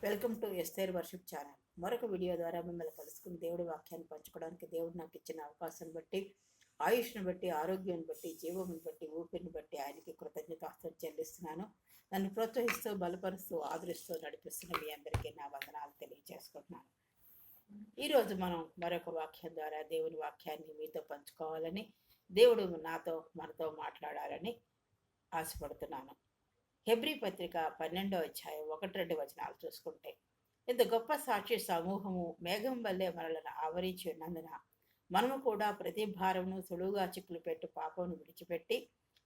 Welcome to Esther worship channel. మరొక video ద్వారా మిమ్మల్ని కలుసుకుని దేవుడి వాక్యాన్ని పంచుకోవడానికి దేవుడు నాకు ఇచ్చిన అవకాశం బట్టి, ఆయుష్ను బట్టి, ఆరోగ్యాన్ని బట్టి, జీవమును బట్టి, ఊపిరిని బట్టి ఆయనకి కృతజ్ఞతాస్తుతులు చెల్లిస్తున్నాను. నన్ను ప్రోత్సహిస్తూ, బలపరుస్తూ, ఆదరిస్తూ నడిపిస్తున్న మీ అందరికీ నా వందనాలు తెలియజేసుకుంటున్నాను. ఈరోజు మనం మరొక వాక్యం ద్వారా దేవుని వాక్యాన్ని మీతో పంచుకోవాలని, దేవుడు మనతో మాట్లాడాలని ఆశపడుతున్నాను. హెబ్రీ పత్రిక 12వ అధ్యాయం 1-2 వచనాలు చూసుకుంటే, ఇంత గొప్ప సాక్షి సమూహము మేఘం వల్లే మనలను ఆవరించి ఉన్నందున మనము కూడా ప్రతి భారమును సులువుగా చిక్కులు పెట్టు పాపమును విడిచిపెట్టి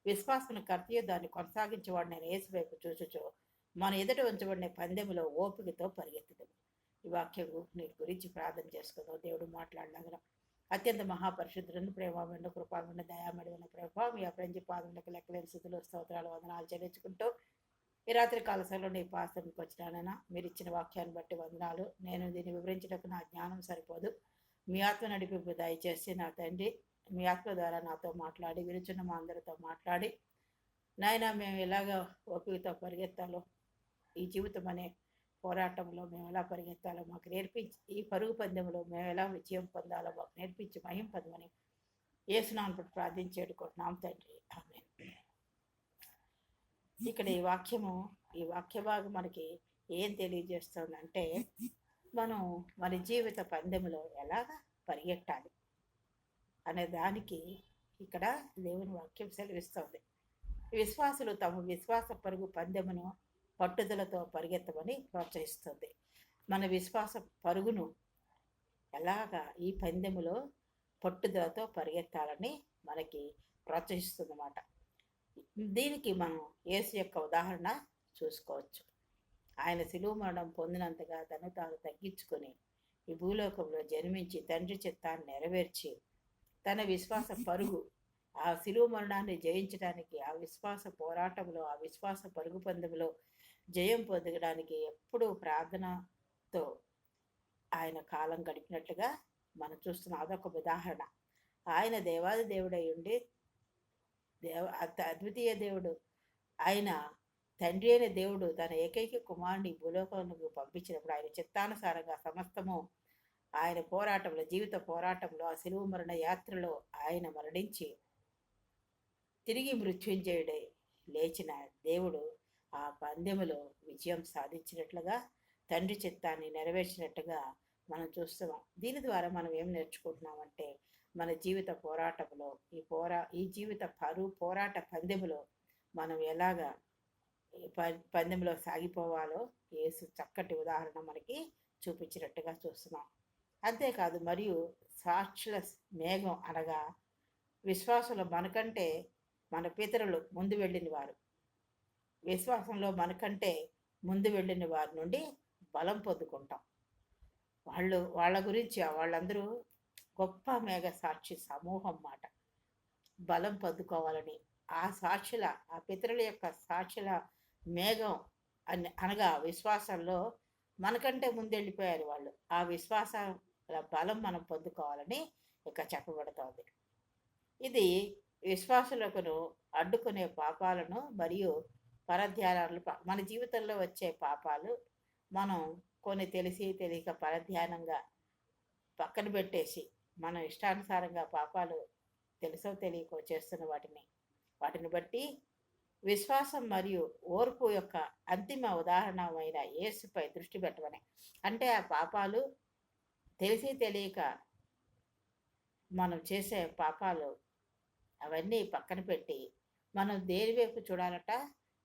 విశ్వాసమును కర్తయు దాన్ని కొనసాగించేవాడిని యేసు వైపు చూచుచు మన ఎదుట ఉంచబడిన పందెములో ఓపికతో పరిగెత్తుదాము. ఈ వాక్యం గురించి ప్రార్థన చేసుకుందాం. దేవుడు మాట్లాడలాగడం అత్యంత మహాపరిశుద్ధులను ప్రేమమైన కృపామైన దయామడిన ప్రభావ మీ అప్రంజి పాదములకు లెక్కలేని స్థితిలో స్తోత్రాలు వందనాలు చెల్లించుకుంటూ ఈ రాత్రి కాల సమయంలో నీ పాస్తంకి వచ్చినానైనా మీరు ఇచ్చిన వాక్యాన్ని బట్టి వందనాలు. నేను దీన్ని వివరించడానికి నా జ్ఞానం సరిపోదు. మీ ఆత్మ నడిపింపు దయచేసి నా తండ్రి మీ ఆత్మ ద్వారా నాతో మాట్లాడి విరుచున్న మా అందరితో మాట్లాడి నాయన మేము ఎలాగ ఓపికతో పరిగెత్తాలో, ఈ జీవితం అనే పోరాటంలో మేము ఎలా పరిగెత్తాలో మాకు నేర్పించి, ఈ పరుగు పందెంలో మేము ఎలా విజయం పొందాలో మాకు నేర్పించి మహిం పొందమని యేసునామమున ప్రార్థించేడుకుంటున్నాం తండ్రి, ఆమేన్. ఇక్కడ ఈ వాక్య భాగం మనకి ఏం తెలియజేస్తుందంటే, మనం మన జీవిత పందెంలో ఎలాగా పరిగెట్టాలి అనే దానికి ఇక్కడ దేవుని వాక్యం సెలవిస్తుంది. విశ్వాసులు తమ విశ్వాస పరుగు పందెమును పట్టుదలతో పరిగెత్తమని ప్రోత్సహిస్తుంది. మన విశ్వాస పరుగును ఎలాగా ఈ పందెములో పట్టుదలతో పరిగెత్తాలని మనకి ప్రోత్సహిస్తుంది అన్నమాట. దీనికి మనం యేసు యొక్క ఉదాహరణ చూసుకోవచ్చు. ఆయన శిలువ మరణం పొందినంతగా తను తాను తగ్గించుకొని ఈ భూలోకంలో జన్మించి తండ్రి చిత్తాన్ని నెరవేర్చి తన విశ్వాస పరుగు, ఆ శిలువ మరణాన్ని జయించడానికి, ఆ విశ్వాస పోరాటంలో, ఆ విశ్వాస పరుగు పందెంలో జయం పొందడానికి ఎప్పుడూ ప్రార్థనతో ఆయన కాలం గడిపినట్లుగా మనం చూస్తున్నాం. అదొక ఉదాహరణ. ఆయన దేవాది దేవుడై ఉండి అద్వితీయ దేవుడు, ఆయన తండ్రి అయిన దేవుడు తన ఏకైక కుమారుని భూలోకానికి పంపించినప్పుడు ఆయన చిత్తానుసారంగా సమస్తము ఆయన పోరాటంలో, జీవిత పోరాటంలో, ఆ శిలువ మరణ యాత్రలో ఆయన మరణించి తిరిగి మృత్యుంజయుడై లేచిన దేవుడు ఆ పందెములో విజయం సాధించినట్లుగా, తండ్రి చిత్తాన్ని నెరవేర్చినట్టుగా మనం చూస్తున్నాం. దీని ద్వారా మనం ఏం నేర్చుకుంటున్నామంటే, మన జీవిత పోరాటంలో ఈ జీవిత పోరాట పందెములో మనం ఎలాగా పందెంలో సాగిపోవాలో యేసు చక్కటి ఉదాహరణ మనకి చూపించినట్టుగా చూస్తున్నాం. అంతేకాదు, మరియు సాక్షుల మేఘం అనగా విశ్వాసంలో మనకంటే మన పితరులు ముందు వెళ్ళిన వారు, విశ్వాసంలో మనకంటే ముందు వెళ్ళిన వారి నుండి బలం పొందుకుంటాం. వాళ్ళ గురించి వాళ్ళందరూ గొప్ప మేఘ సాక్షి సమూహం మాట. బలం పొందుకోవాలని ఆ సాక్షుల, ఆ పితరుల యొక్క సాక్షుల మేఘం అనగా విశ్వాసంలో మనకంటే ముందెళ్ళిపోయారు వాళ్ళు. ఆ విశ్వాస బలం మనం పొందుకోవాలని ఇక చెప్పబడుతోంది. ఇది విశ్వాసులకు అడ్డుకునే పాపాలను మరియు పరధ్యానాలు, మన జీవితంలో వచ్చే పాపాలు మనం కొన్ని తెలిసి తెలియక పరధ్యానంగా పక్కన పెట్టేసి మనం ఇష్టానుసారంగా పాపాలు తెలుసో తెలియకో చేస్తున్న వాటిని బట్టి విశ్వాసం మరియు ఓర్పు యొక్క అంతిమ ఉదాహరణమైన యేసుపై దృష్టి పెట్టమని. అంటే ఆ పాపాలు తెలిసి తెలియక మనం చేసే పాపాలు అవన్నీ పక్కన పెట్టి మనం దేని వైపు చూడాలట,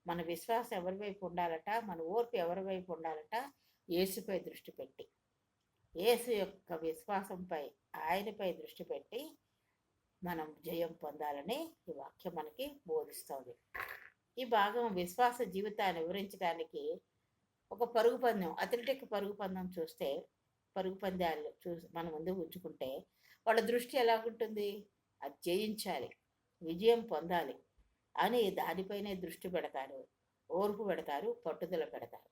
మన విశ్వాసం ఎవరి వైపు ఉండాలట, మన ఓర్పు ఎవరి వైపు ఉండాలట, యేసుపై దృష్టి పెట్టి, యేసు యొక్క విశ్వాసంపై, ఆయనపై దృష్టి పెట్టి మనం జయం పొందాలని ఈ వాక్యం మనకి బోధిస్తుంది. ఈ భాగం విశ్వాస జీవితాన్ని వివరించడానికి ఒక పరుగు పందెం, అథ్లెటిక్ పరుగు పందెం చూస్తే, పరుగు పందాలు మన ముందు ఉంచుకుంటే వాళ్ళ దృష్టి ఎలాగుంటుంది? అది జయించాలి, విజయం పొందాలి అని దానిపైనే దృష్టి పెడతారు, ఓర్పు పెడతారు, పట్టుదల పెడతారు.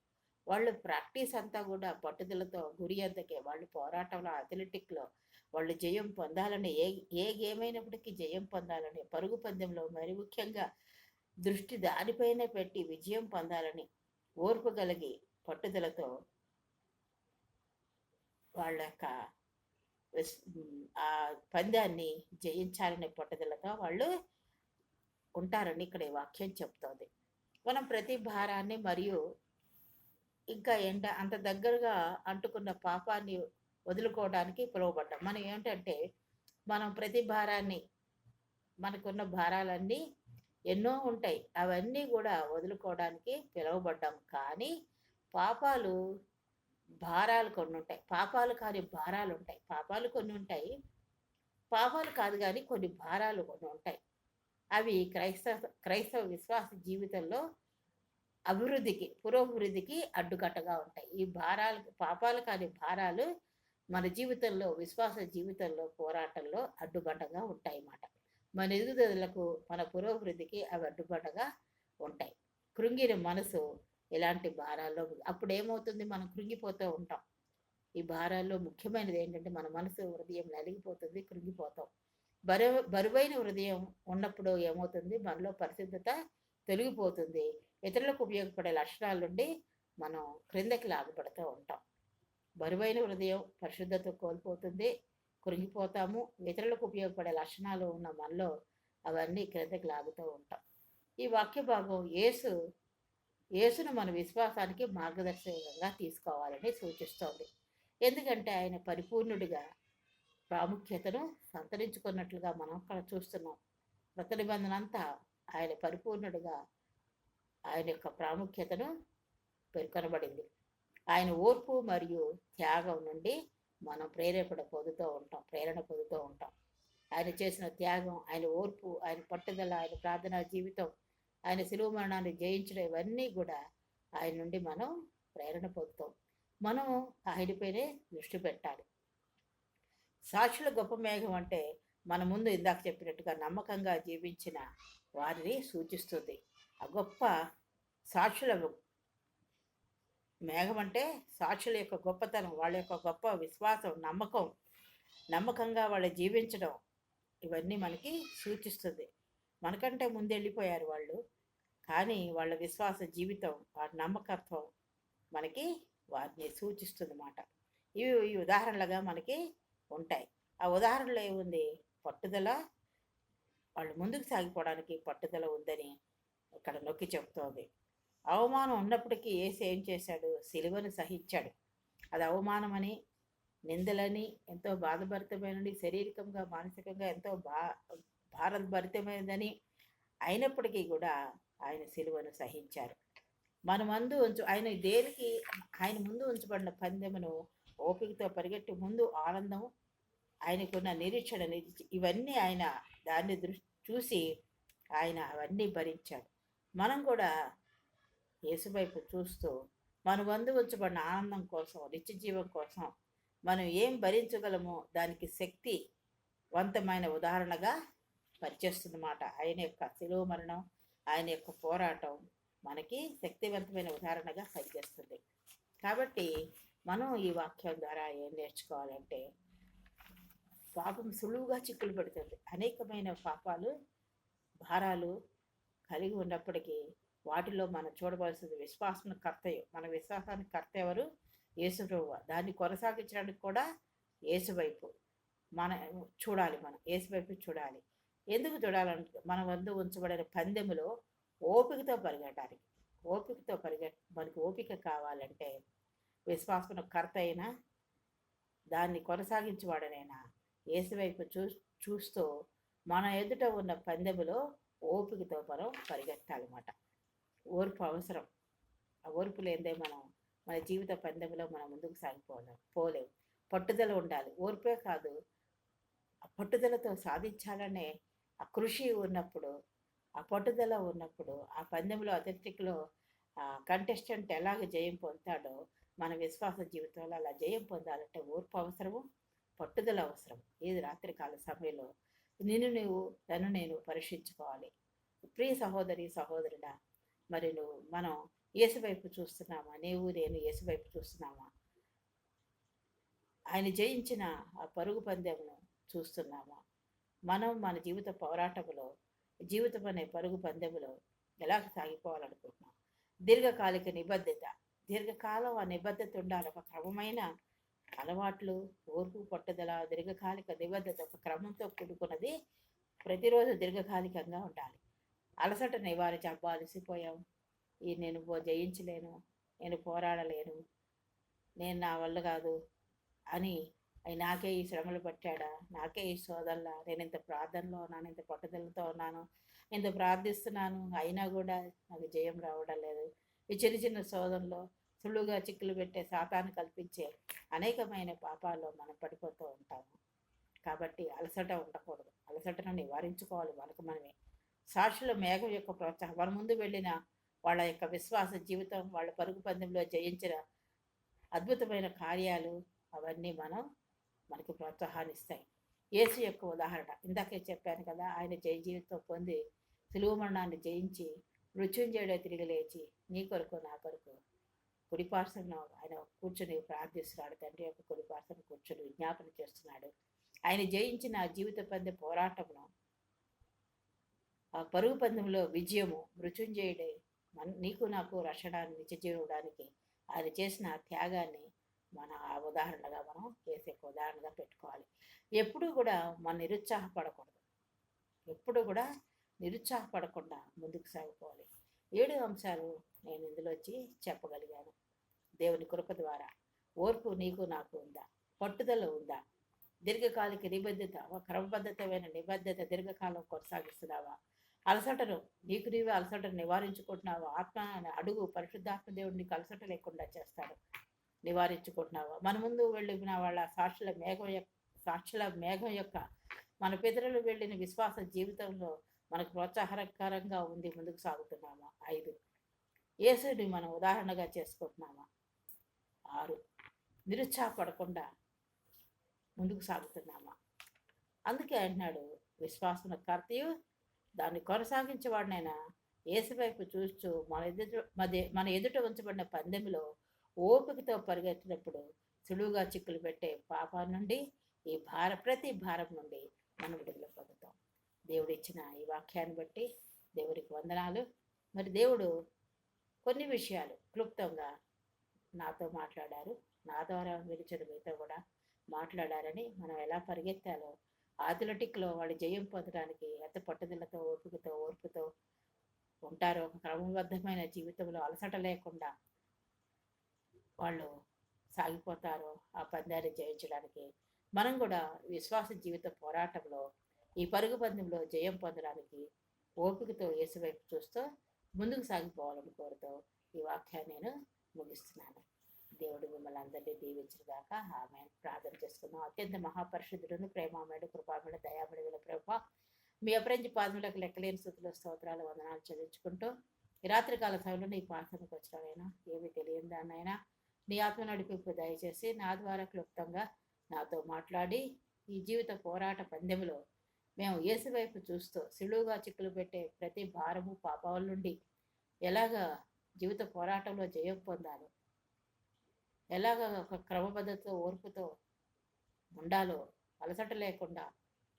వాళ్ళు ప్రాక్టీస్ అంతా కూడా పట్టుదలతో గురి అంతకే. వాళ్ళు పోరాటంలో, అథ్లెటిక్లో వాళ్ళు జయం పొందాలని, ఏ గేమ్ అయినప్పటికీ జయం పొందాలని, పరుగు పందెంలో మరి ముఖ్యంగా దృష్టి దానిపైనే పెట్టి విజయం పొందాలని ఓర్పు కలిగి పట్టుదలతో వాళ్ళ యొక్క ఆ పందాన్ని జయించాలనే పట్టుదలతో వాళ్ళు ఉంటారని ఇక్కడ ఈ వాక్యం చెప్తోంది. మనం ప్రతి భారాన్ని మరియు ఇంకా అంత దగ్గరగా అంటుకున్న పాపాన్ని వదులుకోవడానికి పిలువబడ్డాం. మనం ఏంటంటే మనం ప్రతి భారాన్ని మనకున్న భారాలన్నీ ఎన్నో ఉంటాయి. అవన్నీ కూడా వదులుకోవడానికి పిలువబడ్డాం. కానీ పాపాలు భారాలు కొన్ని ఉంటాయి. పాపాలు కాని భారాలు ఉంటాయి. పాపాలు కొన్ని ఉంటాయి. పాపాలు కాదు కానీ కొన్ని భారాలు కొన్ని ఉంటాయి. అవి క్రైస్తవ విశ్వాస జీవితంలో పురోభివృద్ధికి అడ్డుకట్టగా ఉంటాయి. ఈ పాపాలు కాని భారాలు మన జీవితంలో, విశ్వాస జీవితంలో, పోరాటంలో అడ్డుబండగా ఉంటాయి అన్నమాట. మన ఎదుగుదలకు, మన పురోభివృద్ధికి అవి అడ్డుబండగా ఉంటాయి. కృంగిన మనసు ఇలాంటి భారాల్లో అప్పుడు ఏమవుతుంది, మనం కృంగిపోతూ ఉంటాం. ఈ భారాల్లో ముఖ్యమైనది ఏంటంటే మన మనసు, హృదయం నలిగిపోతుంది, కృంగిపోతాం. బరువైన హృదయం ఉన్నప్పుడు ఏమవుతుంది, మనలో పరిశుద్ధత తొలగిపోతుంది. ఇతరులకు ఉపయోగపడే లక్షణాల నుండి మనం క్రిందకి లాగబడుతూ ఉంటాం. బరువైన హృదయం పరిశుద్ధత కోల్పోతుంది, కృంగిపోతాము. ఇతరులకు ఉపయోగపడే లక్షణాలు ఉన్న మనలో అవన్నీ క్రిందకి లాగుతూ ఉంటాం. ఈ వాక్య భాగం యేసును మన విశ్వాసానికి మార్గదర్శకంగా తీసుకోవాలని సూచిస్తోంది. ఎందుకంటే ఆయన పరిపూర్ణుడిగా ప్రాముఖ్యతను సంతరించుకున్నట్లుగా మనం అక్కడ చూస్తున్నాం. కొత్త నిబంధన అంతా ఆయన పరిపూర్ణుడిగా ఆయన యొక్క ప్రాముఖ్యతను పేర్కొనబడింది. ఆయన ఓర్పు మరియు త్యాగం నుండి మనం ప్రేరణ పొందుతూ ఉంటాం. ఆయన చేసిన త్యాగం, ఆయన ఓర్పు, ఆయన పట్టుదల, ఆయన ప్రార్థనా జీవితం, ఆయన శిలువ మరణాన్ని జయించడం, ఇవన్నీ కూడా ఆయన నుండి మనం ప్రేరణ పొందుతాం. మనం ఆయనపైనే దృష్టి పెట్టాలి. సాక్షుల గొప్ప మేఘం అంటే మన ముందు ఇందాక చెప్పినట్టుగా నమ్మకంగా జీవించిన వారిని సూచిస్తుంది. ఆ గొప్ప సాక్షుల మేఘం అంటే సాక్షుల యొక్క గొప్పతనం, వాళ్ళ యొక్క గొప్ప విశ్వాసం, నమ్మకంగా వాళ్ళు జీవించడం, ఇవన్నీ మనకి సూచిస్తుంది. మనకంటే ముందు వెళ్ళిపోయారు వాళ్ళు, కానీ వాళ్ళ విశ్వాస జీవితం, వారి నమ్మకత్వం మనకి వారిని సూచిస్తుంది అన్నమాట. ఈ ఉదాహరణలుగా మనకి ఉంటాయి. ఆ ఉదాహరణలో ఏముంది, పట్టుదల, వాళ్ళు ముందుకు సాగిపోవడానికి పట్టుదల ఉందని ఇక్కడ నొక్కి చెప్తోంది. అవమానం ఉన్నప్పటికీ యేసు ఏం చేశాడు, సిలువను సహించాడు. అది అవమానమని, నిందలని, ఎంతో బాధభరితమైనది, శారీరకంగా మానసికంగా ఎంతో భారభరితమైనదని అయినప్పటికీ కూడా ఆయన సిలువను సహించారు. ఆయన ముందు ఉంచబడిన పందెమును ఓపికతో పరిగెట్టి ముందు ఆనందం, ఆయనకున్న నిరీక్షణ, ఇవన్నీ ఆయన దాన్ని చూసి ఆయన అవన్నీ భరించాడు. మనం కూడా యేసు వైపు చూస్తూ మన ముందు ఉంచబడిన ఆనందం కోసం, నిత్య జీవం కోసం మనం ఏం భరించగలమో దానికి శక్తివంతమైన ఉదాహరణగా పనిచేస్తుందన్నమాట. ఆయన యొక్క శిలువ మరణం, ఆయన యొక్క పోరాటం మనకి శక్తివంతమైన ఉదాహరణగా పనిచేస్తుంది. కాబట్టి మనం ఈ వాక్యం ద్వారా ఏం నేర్చుకోవాలంటే, పాపం సులువుగా చిక్కులు పెడుతుంది. అనేకమైన పాపాలు, భారాలు కలిగి ఉన్నప్పటికీ వాటిలో మనం చూడవలసింది మన విశ్వాసానికి కర్త ఎవరు, యేసు ప్రభువు. దాన్ని కొనసాగించడానికి కూడా యేసు వైపు మనం యేసు వైపు చూడాలి. ఎందుకు చూడాలంటే, మన వద్ద ఉంచబడిన పందెములో ఓపికతో పరిగెట్టడానికి. మనకి ఓపిక కావాలంటే విశ్వాసం కర్త అయినా దాన్ని కొనసాగించేవాడనైనా యేసు వైపు చూస్తూ మన ఎదుట ఉన్న పందెములో ఓపికతో మనం పరిగెత్తాలన్నమాట. ఓర్పు అవసరం. ఆ ఓర్పు లేదే మన జీవిత పందెములో మనం ముందుకు పోలేము. పట్టుదల ఉండాలి. ఓర్పే కాదు, ఆ పట్టుదలతో సాధించాలనే ఆ కృషి ఉన్నప్పుడు, ఆ పట్టుదల ఉన్నప్పుడు, ఆ పందెంలో అథ్లెటిక్లో కంటెస్టెంట్ ఎలాగ జయం పొందుతాడో మన విశ్వాస జీవితంలో అలా జయం పొందాలంటే ఓర్పు అవసరము, పట్టుదల అవసరం. ఏది రాత్రికాల సమయంలో నన్ను నేను పరీక్షించుకోవాలి. ప్రియ సహోదరి, సహోదరుడా, మరి మనం యేసు వైపు చూస్తున్నామా? నేను యేసు వైపు చూస్తున్నామా? ఆయన జయించిన ఆ పరుగు పందెమును చూస్తున్నామా? మనం మన జీవితం అనే పరుగు పందెములో ఎలా సాగిపోవాలనుకుంటున్నాం? దీర్ఘకాలిక నిబద్ధత, దీర్ఘకాలం ఆ నిబద్ధత ఉండాలి. ఒక క్రమమైన అలవాట్లు, ఓర్పు, పట్టుదల, దీర్ఘకాలిక నిబద్ధత ఒక క్రమంతో కూడుకున్నది. ప్రతిరోజు దీర్ఘకాలికంగా ఉండాలి. అలసట నివారించి అబ్బా అలసిపోయాం, ఈ నేను జయించలేను, నేను పోరాడలేను, నేను నా వల్ల కాదు అని, అవి నాకే ఈ శ్రమలు పట్టాడా, నాకే ఈ సోదల్లా, నేను ఇంత ప్రార్థనలో ఉన్నాను, ఇంత పట్టుదలతో ఉన్నాను, ఇంత ప్రార్థిస్తున్నాను, అయినా కూడా నాకు జయం రావడం లేదు. ఈ చిన్న చిన్న శోధనలో సులువుగా చిక్కులు పెట్టే సాతాను కల్పించే అనేకమైన పాపాల్లో మనం పడిపోతూ ఉంటాము. కాబట్టి అలసట ఉండకూడదు. అలసటను నివారించుకోవాలి మనకు మనమే. సాక్షుల మేఘం యొక్క ప్రోత్సాహం, మన ముందు వెళ్ళిన వాళ్ళ యొక్క విశ్వాస జీవితం, వాళ్ళ పరుగు పందెంలో జయించిన అద్భుతమైన కార్యాలు, అవన్నీ మనకి ప్రోత్సాహాన్ని ఇస్తాయి. యేసు యొక్క ఉదాహరణ ఇందాకే చెప్పాను కదా, ఆయన జయ జీవితం పొంది సులువు మరణాన్ని జయించి మృత్యుంజయుడే తిరిగి లేచి నీ కొరకు నా కొరకు కుడిపార్శ్వన ఆయన కూర్చొని ప్రార్థిస్తున్నాడు. తండ్రి యొక్క కుడిపార్శ్వన కూర్చొని విజ్ఞాపన చేస్తున్నాడు. ఆయన జయించిన జీవిత పందె పోరాటమును, ఆ పరుగు పందెంలో విజయము, మృత్యుంజయుడే నీకు నాకు రక్షణాన్ని నిత్యజీవడానికి ఆయన చేసిన త్యాగాన్ని మన ఉదాహరణగా మనం చేసే ఉదాహరణగా పెట్టుకోవాలి. ఎప్పుడు కూడా మనం నిరుత్సాహపడకూడదు. ఎప్పుడు కూడా నిరుత్సాహపడకుండా ముందుకు సాగిపోవాలి. 7 అంశాలు నేను ఇందులో వచ్చి చెప్పగలిగాను. దేవుని కృప ద్వారా. ఓర్పు నీకు నాకు ఉందా? పట్టుదల ఉందా? దీర్ఘకాలిక నిబద్ధత, క్రమబద్ధతమైన నిబద్ధత దీర్ఘకాలం కొనసాగిస్తున్నావా? అలసటను నీకు నీవే అలసటను నివారించుకుంటున్నావా? ఆత్మ అడుగు, పరిశుద్ధాత్మ దేవుడు నీకు అలసట లేకుండా చేస్తాడు. నివారించుకుంటున్నావా? మన ముందు వెళ్ళిన వాళ్ళ సాక్షుల మేఘం యొక్క మన పితరులు వెళ్ళిన విశ్వాస జీవితంలో మనకు ప్రోత్సాహకరంగా ఉంది. ముందుకు సాగుతున్నామా? 5, యేసుని మనం ఉదాహరణగా చేసుకుంటున్నామా? 6, నిరుత్సాహపడకుండా ముందుకు సాగుతున్నామా? అందుకే అంటున్నాడు, విశ్వాసం కర్తయు దాన్ని కొనసాగించేవాడినైనా యేసు వైపు చూస్తూ మన ఎదుట ఉంచబడిన పందెంలో ఓపికతో పరిగెత్తినప్పుడు సులువుగా చిక్కులు పెట్టే పాపం నుండి, ఈ ప్రతి భారం నుండి మనం విడుదల పొందుతాం. దేవుడు ఇచ్చిన ఈ వాక్యాన్ని బట్టి దేవుడికి వందనాలు. మరి దేవుడు కొన్ని విషయాలు క్లుప్తంగా నాతో మాట్లాడారు. నా ద్వారా విరిచిన మీతో కూడా మాట్లాడారని, మనం ఎలా పరిగెత్తాలో, అథ్లెటిక్లో వాళ్ళు జయం పొందడానికి ఎంత పట్టుదలతో, ఓర్పుతో ఉంటారో, క్రమబద్ధమైన జీవితంలో అలసట లేకుండా వాళ్ళు సాగిపోతారో ఆ పందాన్ని జయించడానికి, మనం కూడా విశ్వాస జీవిత పోరాటంలో ఈ పరుగు పందెంలో జయం పొందడానికి ఓపికతో యేసు వైపు చూస్తూ ముందుకు సాగిపోవాలని కోరుతూ ఈ వాక్యాన్ని నేను ముగిస్తున్నాను. దేవుడు మిమ్మల్ని అందరినీ దీవించుగాక. ఆమేన్. ప్రార్థన చేసుకుందాం. అత్యంత మహాపరిశుద్ధుడును, ప్రేమామయుడు, కృపామయుడు, దయామయుడు గల ప్రభువా, మీ అపరంజి పాదములకు లెక్కలేని స్థుతులు, స్తోత్రాలు, వందనాలు చెల్లించుకుంటూ ఈ రాత్రికాల సమయంలో నీ పాఠానికి వచ్చినైనా ఏమీ తెలియని దాన్నైనా నీ ఆత్మ నడిపింపు దయచేసి నా ద్వారా క్లుప్తంగా నాతో మాట్లాడి, ఈ జీవిత పోరాట పందెంలో మేము యేసు వైపు చూస్తూ సులువుగా చిక్కులు పెట్టే ప్రతి భారము, పాపాల నుండి ఎలాగా జీవిత పోరాటంలో జయం పొందాలో, ఎలాగ ఒక క్రమబద్ధతతో, ఓర్పుతో ఉండాలో, అలసట లేకుండా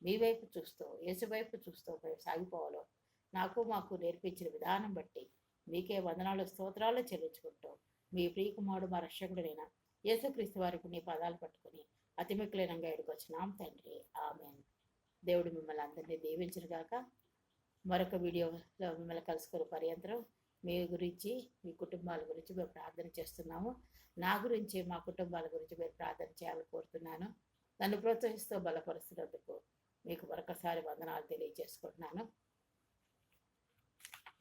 మీ వైపు చూస్తూ, యేసు వైపు చూస్తూ మేము సాగిపోవాలో మాకు నేర్పించిన విధానం బట్టి మీకే వందనాలు, స్తోత్రాలు చెల్లించుకుంటూ మీ ప్రియకుమారుడు మా రక్షకుడైన యేసుక్రీస్తు వారికి నీ పదాలు పట్టుకుని అతి మిక్కులైనంగా ఎడుకొచ్చినాం తండ్రి. ఆమేన్. దేవుడు మిమ్మల్ని అందరినీ దీవించుగాక. మరొక వీడియోలో మిమ్మల్ని కలుసుకునే పర్యంతరం మీ గురించి, మీ కుటుంబాల గురించి మేము ప్రార్థన చేస్తున్నాము. నా గురించి, మా కుటుంబాల గురించి మీరు ప్రార్థన చేయాలని కోరుతున్నాను. నన్ను ప్రోత్సహిస్తూ బలపరుస్తున్నందుకు మీకు మరొకసారి వందనాలు తెలియజేసుకుంటున్నాను.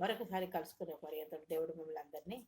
మరొకసారి కలుసుకునే పర్యంతరం దేవుడు మిమ్మల్ని అందరినీ